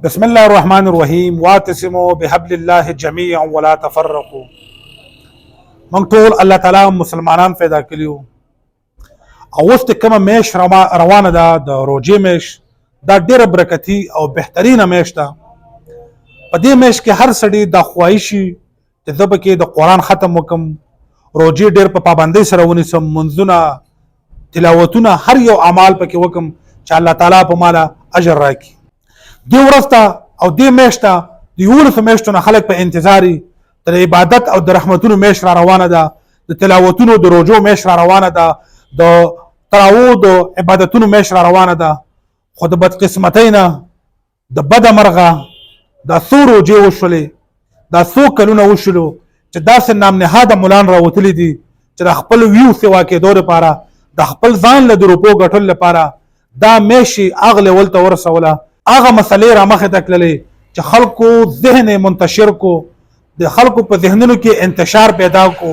بسم الله الرحمن الرحیم واعتصموا بحبل الله جميعا ولا تفرقوا. موږ ټول الله تعالی مسلمانان پیدا کړیو او اوس کومه میش روانه ده د روزې میش، دا ډیره برکتی او بهترینه میش ده. په دې میش کې هر سړی د خواهشي چې زه پکې د قرآن ختم وکم، روزې ډیر په پابندۍ سره ونیسم، منځونه، تلاوتونه، هر یو اعمال پکې وکم چې الله تعالی په مالا اجر راکړي. دې ورځ ته او دې میاشت ته د 11 میاشتو نه خلک په انتظار د عبادت او د رحمتونو میاشت را روانه ده، د تلاوتونو د روزو میاشت را روانه ده، د تراویحو د عبادتونو میاشت را روانه ده. خو د بدقسمتۍ نه د بده مرغه دا څو روزې وشولې، دا څو کلونه وشولو چې داسې نام نهاده ملان راوتلي دي چې د خپل ویو سوا کېدو لپاره، د خپل ځان له د روپو ګټلو لپاره دا میشي هغه لیول ته ورسوله، هغه مسلې را مخې ته کړلې چې خلکو ذهن منتشر کو، د خلکو په ذهنونو کې انتشار پیدا کو.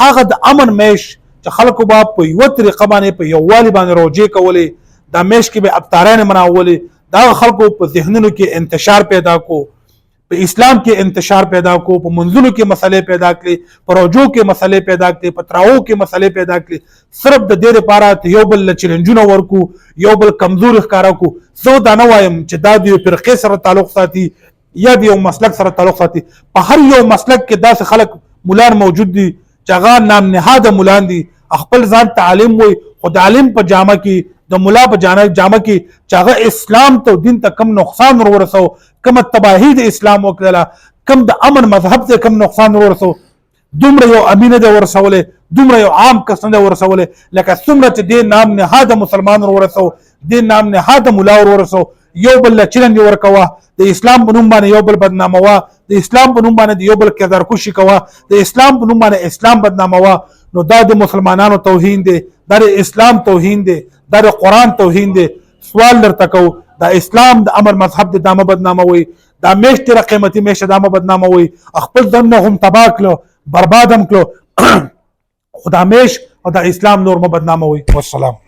هغه د امن میش چې خلکو به په یوه طریقه باندې په یووالي باندې روزې کولې، دا میش کې به افطارانې مناولې، دا خلکو په ذهنونو کې انتشار پیدا کو، په اسلام کې انتشار پیدا کو، په منځونو کې مسلې پیدا کړي، په روزو کې مسلې پیدا کړي، په تراویحو کې مسلې پیدا کړي، صرف د دې لپاره یو بل له چیلنجونه ورکو، یو بل کمزوري ښکاره کو. زه دا نه وایم چې دا د یو فرقې سره تعلق ساتي یا د یو مسلک سره تعلق ساتي. په هر یو مسلک کې داسې خلک مولان موجود دي چې هغه نام نهاده مولان دي، خپل ځان تعلیم وي، خو د عالم په جامه کې، د مولا په جامه کې چې هغه اسلام ته دین ته کم نقصان ورسو، کم تباهی د اسلام وکړله، کم د امن مذهب ته کم نقصان ورسو، دومره یو امینه ده ورسولی، دومره یو عام کس نه ده ورسولی لکه څومره چې دې نام نهاده مسلمان ورسو، دې نام نهاده ملا ورسو. یو بل له چلنج ورکوه، د اسلام په نوم باندې یو بل بدناموه، د اسلام په نوم باندې د یو بل کردارکشي کوه، د اسلام په نوم باندې اسلام بدناموه. نو دا د مسلمانانو توهین دی، دا د اسلام توهین دی، دا د قرآن توهین دی. سوال درته کوو، دا اسلام د امر مذهب دی، دا مه بدناموئ. دا میاشت ډېره قیمتي میاشت ده، دا مه بدناموئ. خپل ځانونه هم تباه کړو، برباد هم کړو، خو دا میاشت او دا اسلام نور مه بدناموئ. والسلام.